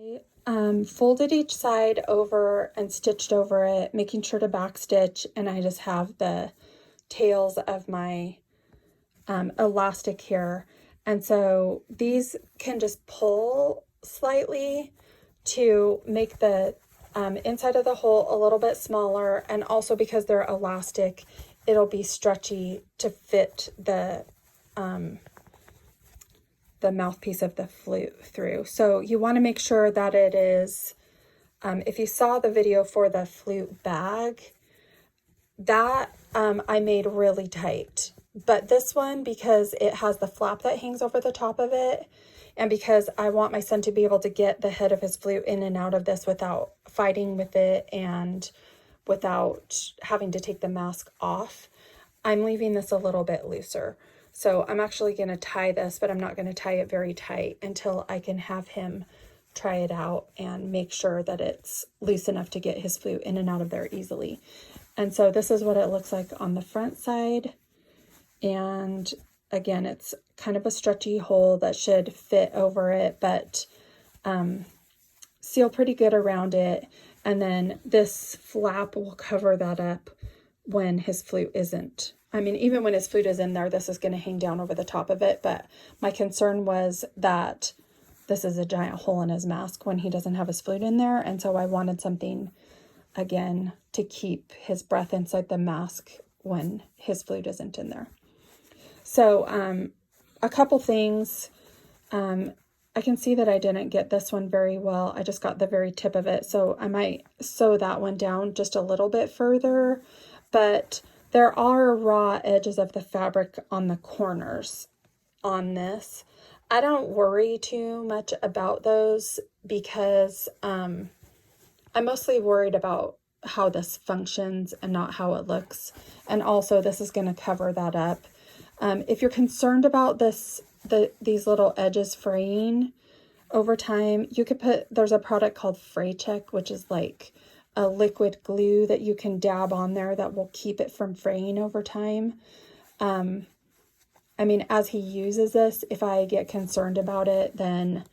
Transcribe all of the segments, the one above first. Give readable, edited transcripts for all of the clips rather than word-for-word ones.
I folded each side over and stitched over it, making sure to back stitch, and I just have the tails of my elastic here. And so these can just pull slightly to make the inside of the hole a little bit smaller, and also because they're elastic, it'll be stretchy to fit the mouthpiece of the flute through. So you want to make sure that it is, if you saw the video for the flute bag, that I made really tight. But this one, because it has the flap that hangs over the top of it, and because I want my son to be able to get the head of his flute in and out of this without fighting with it and without having to take the mask off, I'm leaving this a little bit looser. So I'm actually going to tie this, but I'm not going to tie it very tight until I can have him try it out and make sure that it's loose enough to get his flute in and out of there easily. And so this is what it looks like on the front side. And again, it's kind of a stretchy hole that should fit over it, but seal pretty good around it. And then this flap will cover that up when his flute isn't. I mean, even when his flute is in there, this is going to hang down over the top of it. But my concern was that this is a giant hole in his mask when he doesn't have his flute in there. And so I wanted something, again, to keep his breath inside the mask when his flute isn't in there. So a couple things. I can see that I didn't get this one very well. I just got the very tip of it. So I might sew that one down just a little bit further. But there are raw edges of the fabric on the corners on this. I don't worry too much about those because I'm mostly worried about how this functions and not how it looks. And also this is going to cover that up. If you're concerned about these little edges fraying over time, you could there's a product called Fray Check, which is like a liquid glue that you can dab on there that will keep it from fraying over time. I mean, as he uses this, if I get concerned about it, then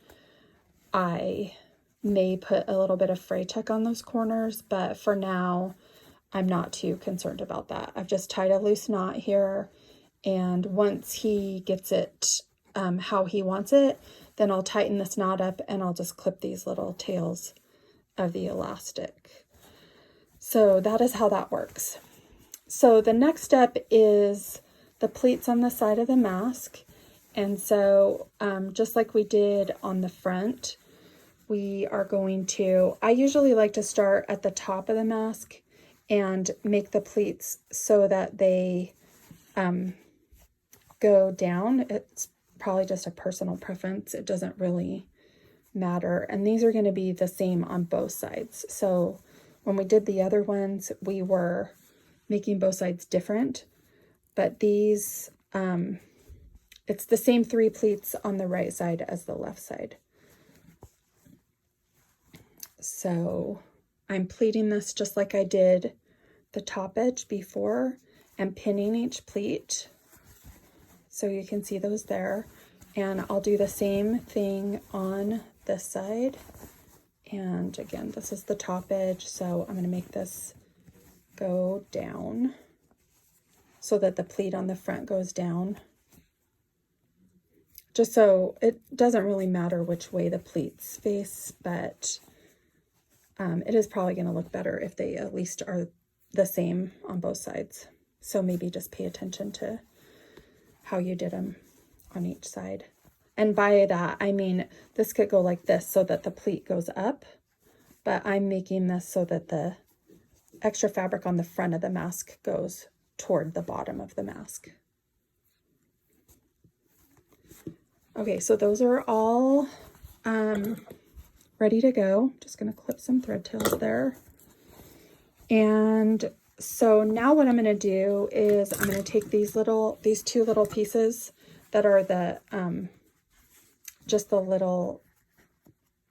I may put a little bit of Fray Check on those corners, but for now, I'm not too concerned about that. I've just tied a loose knot here, and once he gets it how he wants it, then I'll tighten this knot up and I'll just clip these little tails of the elastic. So that is how that works. So the next step is the pleats on the side of the mask. And so just like we did on the front, we are going to, I usually like to start at the top of the mask and make the pleats so that they go down. It's probably just a personal preference. It doesn't really matter. And these are going to be the same on both sides. So when we did the other ones, we were making both sides different, but these, it's the same 3 pleats on the right side as the left side. So I'm pleating this just like I did the top edge before and pinning each pleat. So you can see those there. And I'll do the same thing on this side. And again, this is the top edge. So I'm going to make this go down so that the pleat on the front goes down. Just so it doesn't really matter which way the pleats face, but it is probably going to look better if they at least are the same on both sides. So maybe just pay attention to how you did them on each side. And by that, I mean, this could go like this so that the pleat goes up, but I'm making this so that the extra fabric on the front of the mask goes toward the bottom of the mask. Okay, so those are all ready to go. Just going to clip some thread tails there. And so now what I'm going to do is I'm going to take these 2 little pieces that are the, just the little,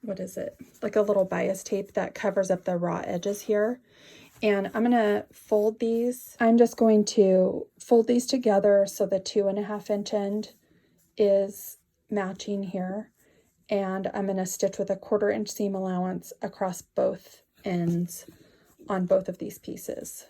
what is it? Like a little bias tape that covers up the raw edges here. And I'm going to fold these. I'm just going to fold these together so the 2.5 inch end is matching here. and I'm going to stitch with a 1/4 inch seam allowance across both ends on both of these pieces.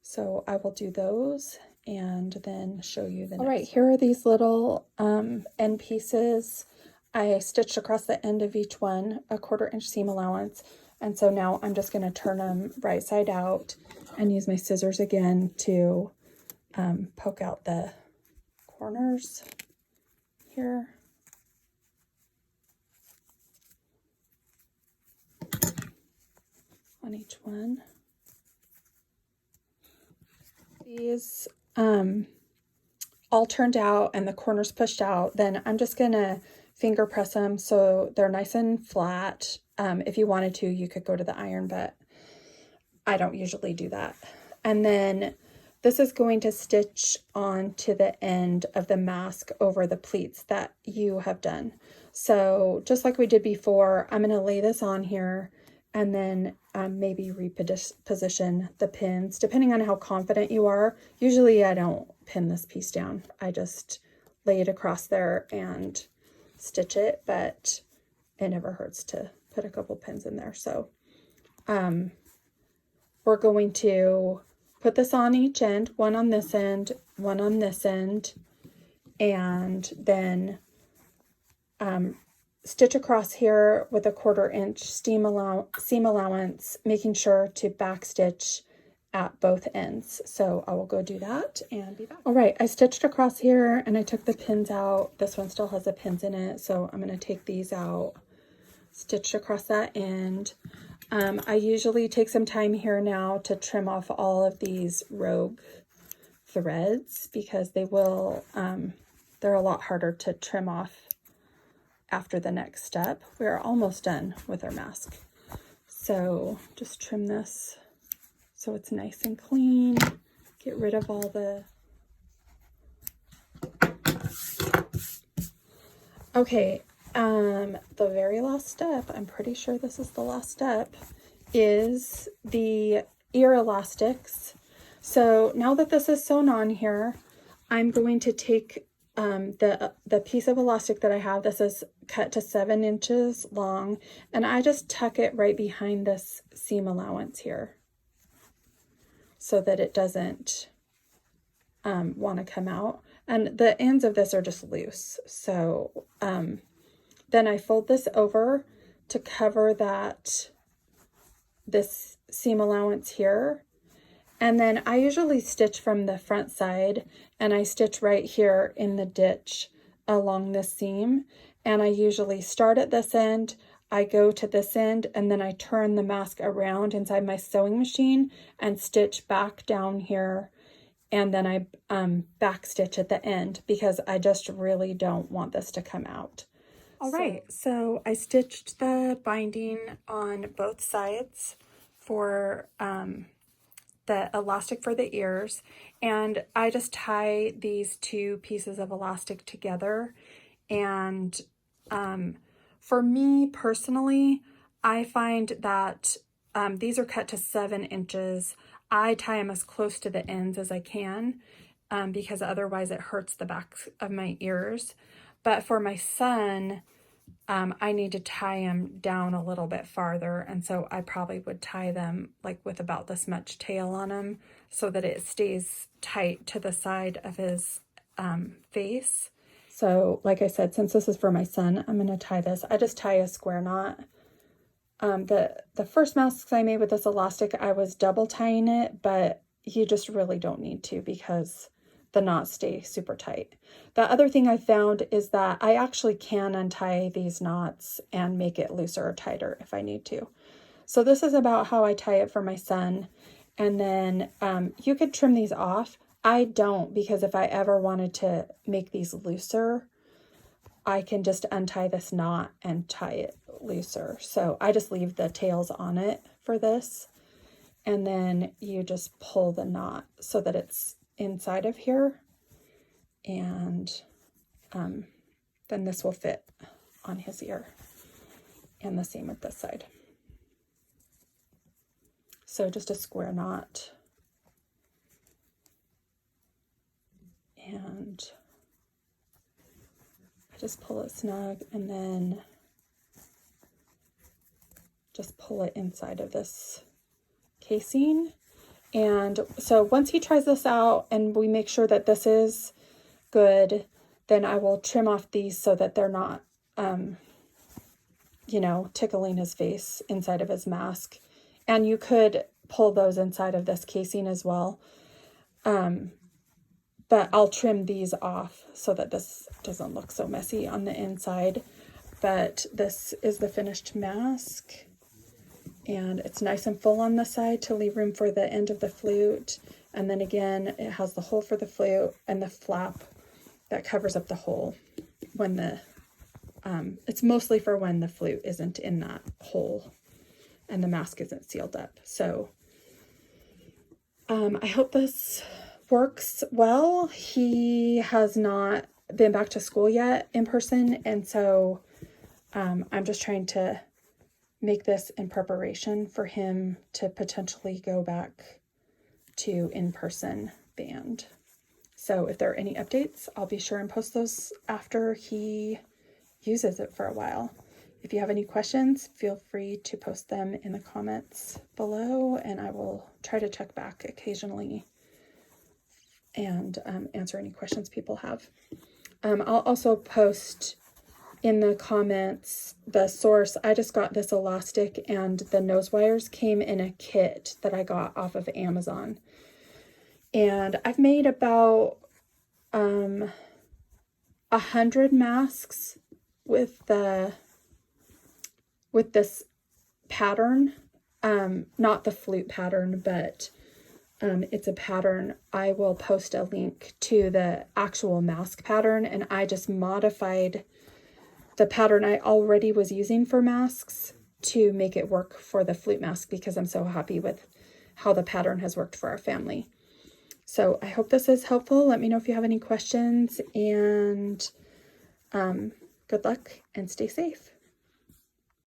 So I will do those and then show you the next. All right, here are these little end pieces. I stitched across the end of each one a 1/4 inch seam allowance, and so now I'm just going to turn them right side out and use my scissors again to poke out the corners here. On each one. These all turned out and the corners pushed out, then I'm just gonna finger press them so they're nice and flat. If you wanted to, you could go to the iron, but I don't usually do that. And then this is going to stitch on to the end of the mask over the pleats that you have done. So just like we did before, I'm gonna lay this on here and then maybe reposition the pins, depending on how confident you are. Usually I don't pin this piece down. I just lay it across there and stitch it, but it never hurts to put a couple pins in there. So we're going to put this on each end, one on this end, one on this end, and then stitch across here with a 1/4 inch seam allowance, making sure to back stitch at both ends. So I will go do that and be back. All right, I stitched across here and I took the pins out. This one still has the pins in it, so I'm going to take these out. Stitched across that end. I usually take some time here now to trim off all of these rogue threads because they will, they're a lot harder to trim off after the next step. We're almost done with our mask. So just trim this so it's nice and clean. Get rid of all the... Okay, the very last step, I'm pretty sure this is the last step, is the ear elastics. So now that this is sewn on here, I'm going to take the piece of elastic that I have. This is cut to 7 inches long, and I just tuck it right behind this seam allowance here so that it doesn't want to come out. And the ends of this are just loose. So then I fold this over to cover this seam allowance here. And then I usually stitch from the front side, and I stitch right here in the ditch along this seam. And I usually start at this end, I go to this end, and then I turn the mask around inside my sewing machine and stitch back down here. And then I back stitch at the end because I just really don't want this to come out. All right, so I stitched the binding on both sides for the elastic for the ears, and I just tie these two pieces of elastic together. And for me personally, I find that these are cut to 7 inches. I tie them as close to the ends as I can because otherwise it hurts the back of my ears. But for my son, I need to tie him down a little bit farther, and so I probably would tie them like with about this much tail on him so that it stays tight to the side of his face. So like I said, since this is for my son, I'm going to tie this. I just tie a square knot. The first masks I made with this elastic, I was double tying it, but you just really don't need to because the knots stay super tight. The other thing I found is that I actually can untie these knots and make it looser or tighter if I need to. So this is about how I tie it for my son. And then you could trim these off. I don't, because if I ever wanted to make these looser, I can just untie this knot and tie it looser. So I just leave the tails on it for this. And then you just pull the knot so that it's inside of here, and then this will fit on his ear, and the same with this side. So just a square knot, and I just pull it snug and then just pull it inside of this casing. And so once he tries this out and we make sure that this is good, then I will trim off these so that they're not, you know, tickling his face inside of his mask. And you could pull those inside of this casing as well. But I'll trim these off so that this doesn't look so messy on the inside. But this is the finished mask. And it's nice and full on the side to leave room for the end of the flute. And then again, it has the hole for the flute and the flap that covers up the hole when the, it's mostly for when the flute isn't in that hole and the mask isn't sealed up. So I hope this works well. He has not been back to school yet in person. And so I'm just trying to make this in preparation for him to potentially go back to in-person band. So if there are any updates, I'll be sure and post those after he uses it for a while. If you have any questions, feel free to post them in the comments below, and I will try to check back occasionally and answer any questions people have. I'll also post in the comments the source. I just got this elastic, and the nose wires came in a kit that I got off of Amazon. And I've made about 100 masks with this pattern. Not the flute pattern, but it's a pattern. I will post a link to the actual mask pattern, and I just modified the pattern I already was using for masks to make it work for the flute mask because I'm so happy with how the pattern has worked for our family. So I hope this is helpful. Let me know if you have any questions, and good luck and stay safe.